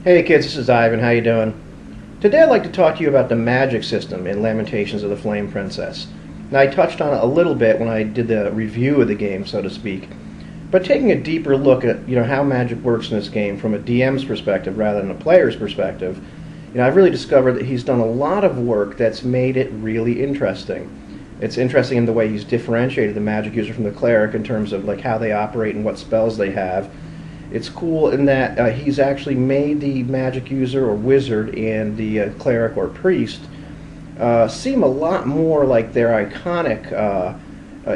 Hey kids, this is Ivan. How you doing? Today I'd like to talk to you about the magic system in Lamentations of the Flame Princess. Now I touched on it a little bit when I did the review of the game, so to speak, but taking a deeper look at how magic works in this game from a DM's perspective rather than a player's perspective, I've really discovered that he's done a lot of work that's made it really interesting. It's interesting in the way he's differentiated the magic user from the cleric in terms of like how they operate and what spells they have. It's cool in that he's actually made the magic user or wizard and the cleric or priest seem a lot more like their iconic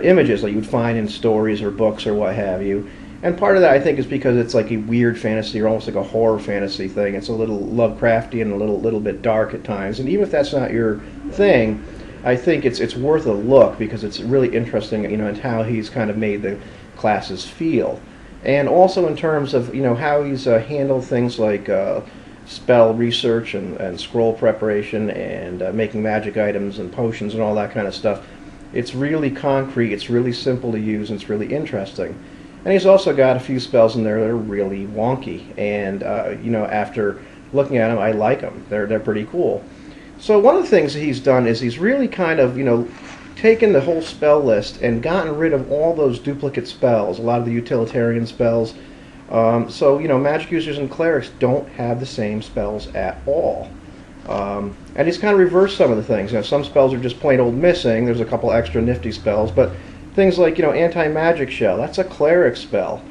images like you'd find in stories or books or what have you. And part of that I think is because it's like a weird fantasy or almost like a horror fantasy thing. It's a little Lovecraftian and a little bit dark at times. And even if that's not your thing, I think it's worth a look because it's really interesting, in how he's kind of made the classes feel. And also in terms of how he's handled things like spell research and scroll preparation and making magic items and potions and all that kind of stuff. It's really concrete, it's really simple to use, and it's really interesting. And he's also got a few spells in there that are really wonky. And after looking at them, I like them. They're pretty cool. So one of the things that he's done is he's really kind of taken the whole spell list and gotten rid of all those duplicate spells, a lot of the utilitarian spells. So magic users and clerics don't have the same spells at all. And he's kind of reversed some of the things. Some spells are just plain old missing. There's a couple extra nifty spells, but things like anti-magic shell, that's a cleric spell.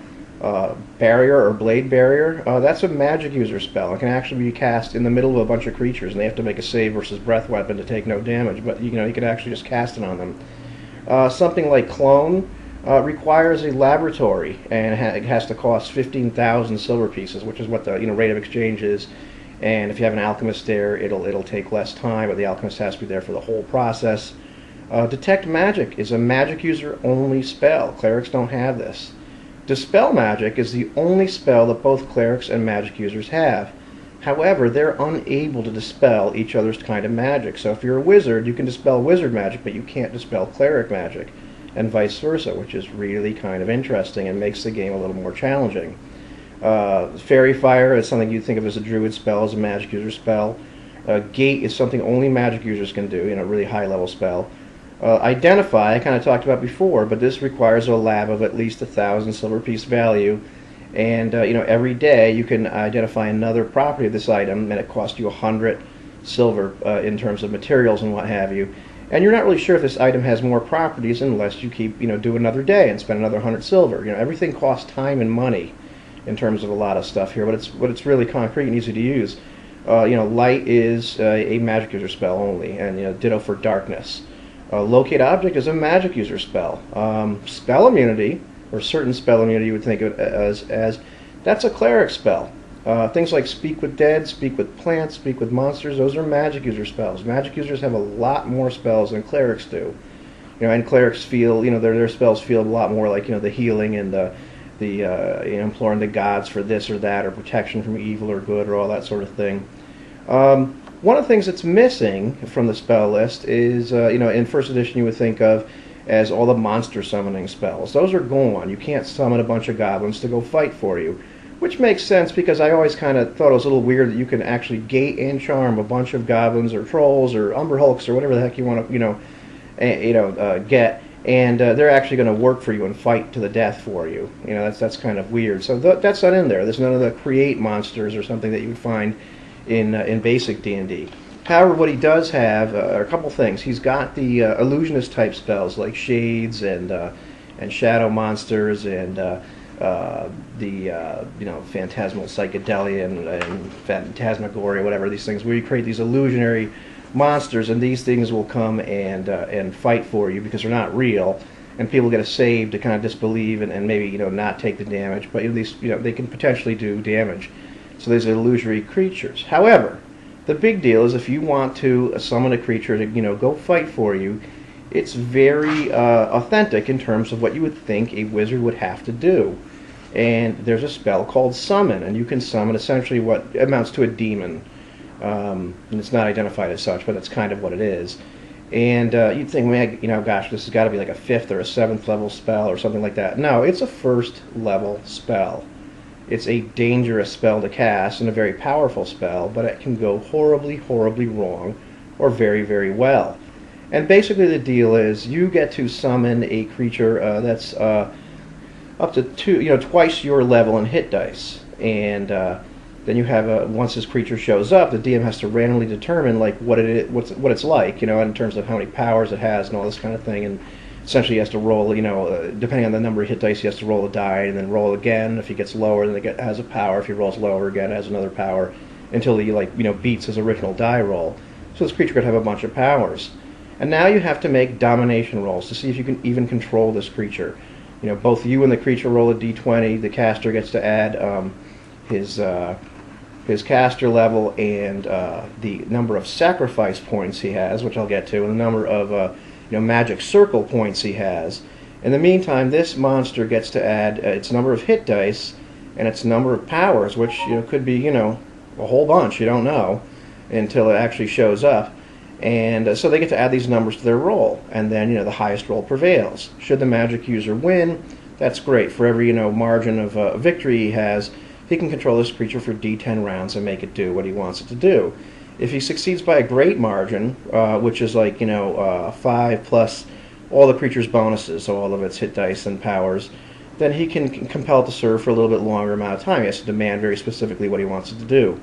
Barrier or blade barrier, that's a magic user spell. It can actually be cast in the middle of a bunch of creatures, and they have to make a save versus breath weapon to take no damage. But you can actually just cast it on them. Something like clone requires a laboratory, and it has to cost 15,000 silver pieces, which is what the rate of exchange is. And if you have an alchemist there, it'll take less time, but the alchemist has to be there for the whole process. Detect magic is a magic user only spell. Clerics don't have this. Dispel magic is the only spell that both clerics and magic users have. However, they're unable to dispel each other's kind of magic. So if you're a wizard, you can dispel wizard magic, but you can't dispel cleric magic, and vice versa, which is really kind of interesting and makes the game a little more challenging. Fairy Fire is something you'd think of as a druid spell, as a magic user spell. Gate is something only magic users can do, a really high-level spell. Identify, I kind of talked about before, but this requires a lab of at least 1,000 silver piece value, and every day you can identify another property of this item, and it costs you 100 silver in terms of materials and what have you. And you're not really sure if this item has more properties unless you keep do another day and spend another 100 silver. Everything costs time and money in terms of a lot of stuff here, but it's really concrete and easy to use. Light is a magic user spell only, and ditto for darkness. Locate object is a magic user spell. Spell immunity, or certain spell immunity you would think of it as that's a cleric spell. Things like speak with dead, speak with plants, speak with monsters, those are magic user spells. Magic users have a lot more spells than clerics do. And clerics feel, their spells feel a lot more like, the healing and the imploring the gods for this or that, or protection from evil or good, or all that sort of thing. One of the things that's missing from the spell list is, in first edition you would think of as all the monster summoning spells. Those are gone. You can't summon a bunch of goblins to go fight for you, which makes sense because I always kind of thought it was a little weird that you can actually gate and charm a bunch of goblins or trolls or umber hulks or whatever the heck you want to, get, and they're actually going to work for you and fight to the death for you. That's kind of weird. So that's not in there. There's none of the create monsters or something that you would find in basic D&D. However, what he does have are a couple things. He's got the illusionist type spells like shades and shadow monsters and phantasmal psychedelia and phantasmagoria, whatever these things, where you create these illusionary monsters, and these things will come and fight for you because they're not real, and people get a save to kind of disbelieve and maybe not take the damage, but at least they can potentially do damage. So these are illusory creatures. However, the big deal is if you want to summon a creature to go fight for you, it's very authentic in terms of what you would think a wizard would have to do. And there's a spell called summon, and you can summon essentially what amounts to a demon. And it's not identified as such, but that's kind of what it is. And you'd think, man, gosh, this has got to be like a 5th or a 7th level spell or something like that. No, it's a 1st level spell. It's a dangerous spell to cast and a very powerful spell, but it can go horribly, horribly wrong or very, very well. And basically the deal is you get to summon a creature that's up to twice your level in hit dice. And then you have once this creature shows up, the DM has to randomly determine like what it's like, in terms of how many powers it has and all this kind of thing. And essentially he has to roll, depending on the number of hit dice, he has to roll a die and then roll again. If he gets lower, then it has a power. If he rolls lower again, it has another power until he beats his original die roll. So this creature could have a bunch of powers. And now you have to make domination rolls to see if you can even control this creature. Both you and the creature roll a d20. The caster gets to add his caster level and the number of sacrifice points he has, which I'll get to, and the number of magic circle points he has. In the meantime, this monster gets to add its number of hit dice and its number of powers, which could be a whole bunch. You don't know until it actually shows up. And so they get to add these numbers to their roll, and then the highest roll prevails. Should the magic user win, that's great. For every margin of victory he has, he can control this creature for d10 rounds and make it do what he wants it to do. If he succeeds by a great margin, which is 5 plus all the creature's bonuses, so all of its hit dice and powers, then he can compel it to serve for a little bit longer amount of time. He has to demand very specifically what he wants it to do.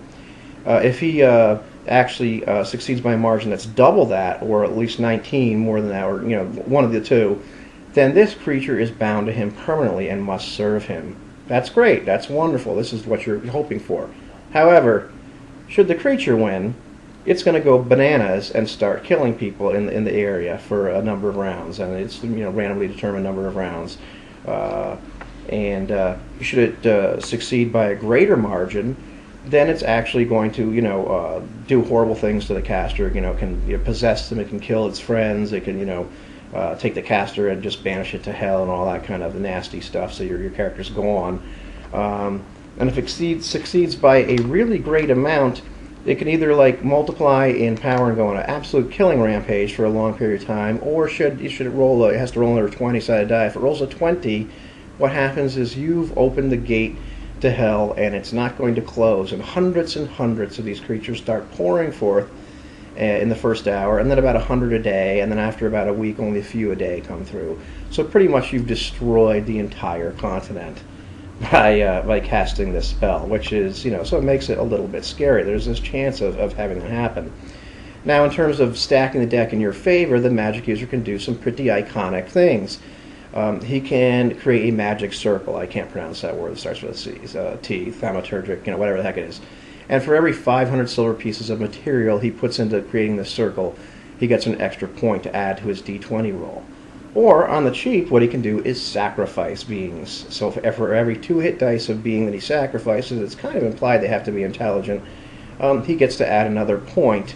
If he actually succeeds by a margin that's double that, or at least 19 more than that, or one of the two, then this creature is bound to him permanently and must serve him. That's great. That's wonderful. This is what you're hoping for. However, should the creature win, it's going to go bananas and start killing people in the area for a number of rounds, and it's randomly determined number of rounds. Should it succeed by a greater margin, then it's actually going to, do horrible things to the caster. Can possess them. It can kill its friends. It can, take the caster and just banish it to hell and all that kind of nasty stuff. So your character's gone. And if it succeeds by a really great amount, it can either multiply in power and go on an absolute killing rampage for a long period of time, or should it roll? It has to roll another 20-sided die. If it rolls a 20, what happens is you've opened the gate to hell, and it's not going to close, and hundreds of these creatures start pouring forth in the first hour, and then about 100 a day, and then after about a week only a few a day come through. So pretty much you've destroyed the entire continent by casting this spell, which is so it makes it a little bit scary. There's this chance of having that happen. Now, in terms of stacking the deck in your favor, the magic user can do some pretty iconic things. He can create a magic circle. I can't pronounce that word. It starts with a C. T, thaumaturgic, whatever the heck it is. And for every 500 silver pieces of material he puts into creating this circle, he gets an extra point to add to his d20 roll. Or, on the cheap, what he can do is sacrifice beings. So for every 2 hit dice of being that he sacrifices, it's kind of implied they have to be intelligent, he gets to add another point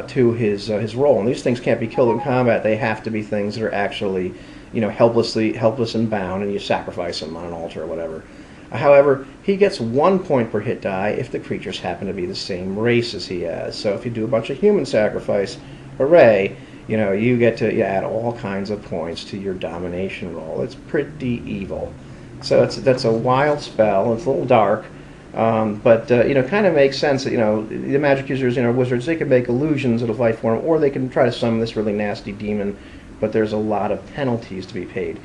to his roll. And these things can't be killed in combat. They have to be things that are actually helpless and bound, and you sacrifice them on an altar or whatever. However, he gets 1 point per hit die if the creatures happen to be the same race as he has. So if you do a bunch of human sacrifice, hooray, you get to add all kinds of points to your domination roll. It's pretty evil. So that's a wild spell. It's a little dark, but kind of makes sense that the magic users, wizards, they can make illusions of life form, or they can try to summon this really nasty demon. But there's a lot of penalties to be paid.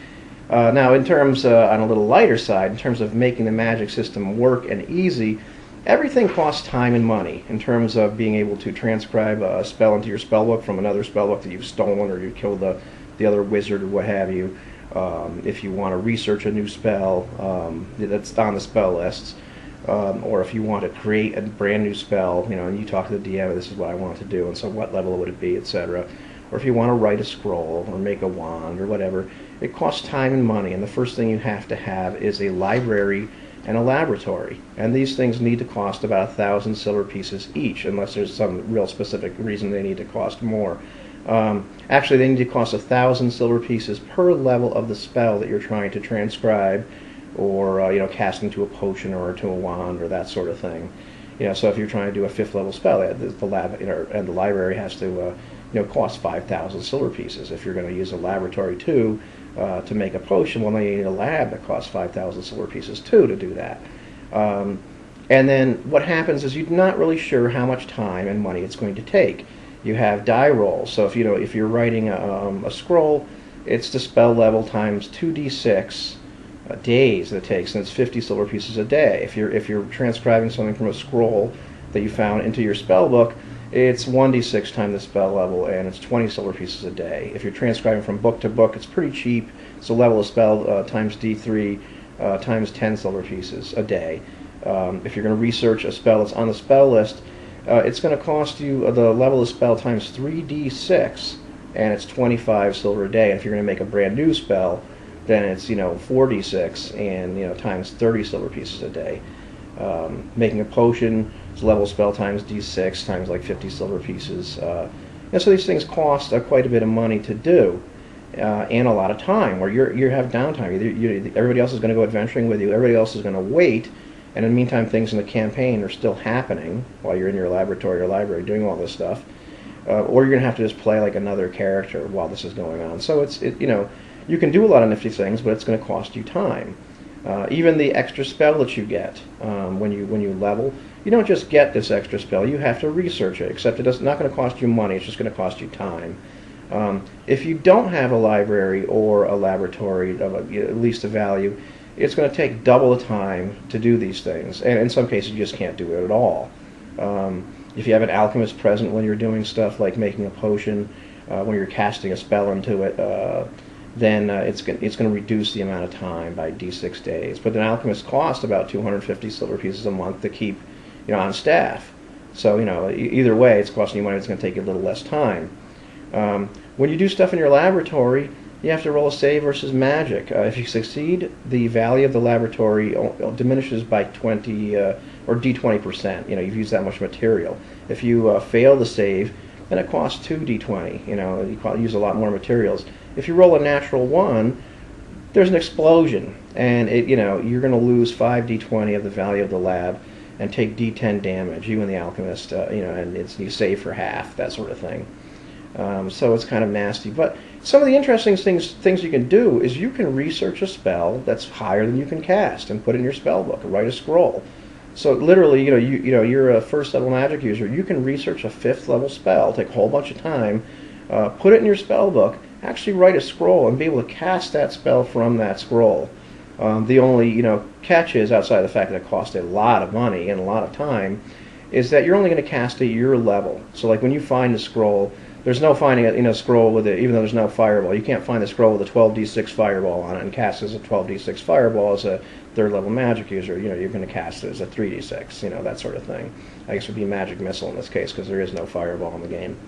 Now, in terms, on a little lighter side, in terms of making the magic system work and easy, everything costs time and money in terms of being able to transcribe a spell into your spellbook from another spellbook that you've stolen, or you killed the other wizard or what have you. If you want to research a new spell that's on the spell lists, or if you want to create a brand new spell, and you talk to the DM, this is what I want to do, and so what level would it be, etc. Or if you want to write a scroll or make a wand or whatever, it costs time and money, and the first thing you have to have is a library and a laboratory. And these things need to cost about 1,000 silver pieces each, unless there's some real specific reason they need to cost more. Actually, they need to cost 1,000 silver pieces per level of the spell that you're trying to transcribe, or cast into a potion or to a wand or that sort of thing. So if you're trying to do a 5th level spell, the lab and the library has to cost 5,000 silver pieces. If you're going to use a laboratory too to make a potion, well, then you need a lab that costs 5,000 silver pieces too to do that. And then what happens is you're not really sure how much time and money it's going to take. You have die rolls. So if you're writing a scroll, it's the spell level times 2d6 days that it takes, and it's 50 silver pieces a day. If you're transcribing something from a scroll that you found into your spell book, it's 1d6 times the spell level, and it's 20 silver pieces a day. If you're transcribing from book to book, it's pretty cheap. It's the level of spell times d3 times 10 silver pieces a day. If you're going to research a spell that's on the spell list, it's going to cost you the level of spell times 3d6, and it's 25 silver a day. And if you're going to make a brand new spell, then it's 4d6 and times 30 silver pieces a day. Making a potion is level spell times d6 times like 50 silver pieces. And so these things cost quite a bit of money to do, and a lot of time. Where you have downtime. Everybody else is going to go adventuring with you. Everybody else is going to wait. And in the meantime, things in the campaign are still happening while you're in your laboratory or library doing all this stuff. Or you're going to have to just play like another character while this is going on. So you can do a lot of nifty things, but it's going to cost you time. Even the extra spell that you get when you level, you don't just get this extra spell. You have to research it, except it's not going to cost you money. It's just going to cost you time. If you don't have a library or a laboratory of at least a value, it's going to take double the time to do these things, and in some cases you just can't do it at all. If you have an alchemist present when you're doing stuff like making a potion, when you're casting a spell into it, then it's going to reduce the amount of time by d6 days. But an alchemist costs about 250 silver pieces a month to keep on staff. So either way, it's costing you money. It's going to take you a little less time. When you do stuff in your laboratory, you have to roll a save versus magic. If you succeed, the value of the laboratory diminishes by 20 or d20%. You've used that much material. If you fail the save, then it costs 2d20. You use a lot more materials. If you roll a natural 1, there's an explosion, and you're going to lose 5d20 of the value of the lab and take d10 damage. You and the alchemist, and you save for half, that sort of thing. So it's kind of nasty. But some of the interesting things you can do is you can research a spell that's higher than you can cast and put it in your spell book or write a scroll. So literally, you're a first level magic user. You can research a 5th level spell, take a whole bunch of time, put it in your spell book, actually write a scroll, and be able to cast that spell from that scroll. The only catch is, outside of the fact that it costs a lot of money and a lot of time, is that you're only going to cast at your level. So like when you find a scroll, there's no finding a scroll with it, even though there's no fireball. You can't find a scroll with a 12d6 fireball on it and cast it as a 12d6 fireball as a 3rd level magic user. You're going to cast it as a 3d6, that sort of thing. I guess it would be magic missile in this case because there is no fireball in the game.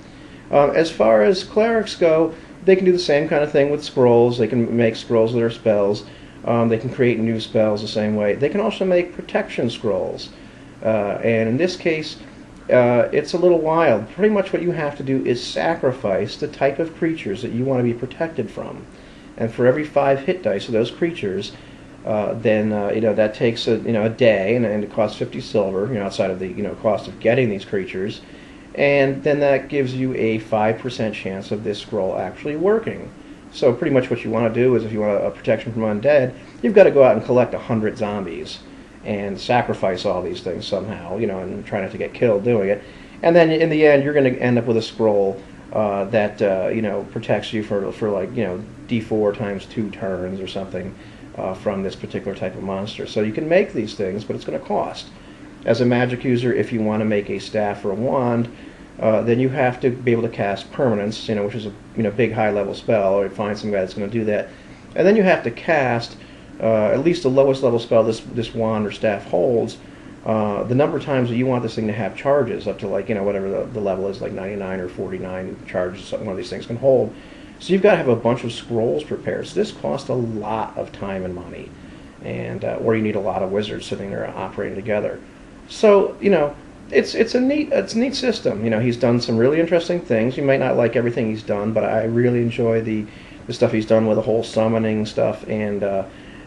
As far as clerics go, they can do the same kind of thing with scrolls. They can make scrolls with their spells. They can create new spells the same way. They can also make protection scrolls. And in this case, it's a little wild. Pretty much what you have to do is sacrifice the type of creatures that you want to be protected from. And for every 5 hit dice of those creatures, then that takes a day, and it costs 50 silver, outside of the cost of getting these creatures. And then that gives you a 5% chance of this scroll actually working. So pretty much what you want to do is, if you want a protection from undead, you've got to go out and collect 100 zombies and sacrifice all these things somehow, and try not to get killed doing it. And then in the end, you're going to end up with a scroll that protects you for like d4 times 2 turns or something from this particular type of monster. So you can make these things, but it's going to cost. As a magic user, if you want to make a staff or a wand, then you have to be able to cast permanence, which is a big high-level spell, or find some guy that's going to do that. And then you have to cast at least the lowest level spell this wand or staff holds, the number of times that you want this thing to have charges, up to like whatever the level is, like 99 or 49 charges one of these things can hold. So you've got to have a bunch of scrolls prepared. So this costs a lot of time and money, and or you need a lot of wizards sitting there operating together. So it's a neat system. He's done some really interesting things. You might not like everything he's done, but I really enjoy the stuff he's done with the whole summoning stuff, and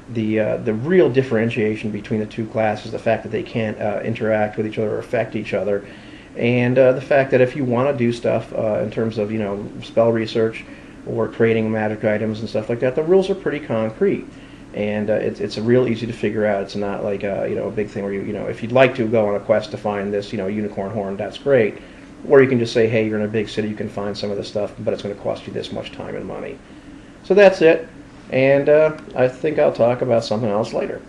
the real differentiation between the two classes, the fact that they can't interact with each other or affect each other, and the fact that if you want to do stuff in terms of spell research or creating magic items and stuff like that, the rules are pretty concrete. and it's real easy to figure out. It's not like a big thing where if you'd like to go on a quest to find this unicorn horn, that's great. Or you can just say, hey, you're in a big city, you can find some of the stuff, but it's going to cost you this much time and money. So that's it, and I think I'll talk about something else later.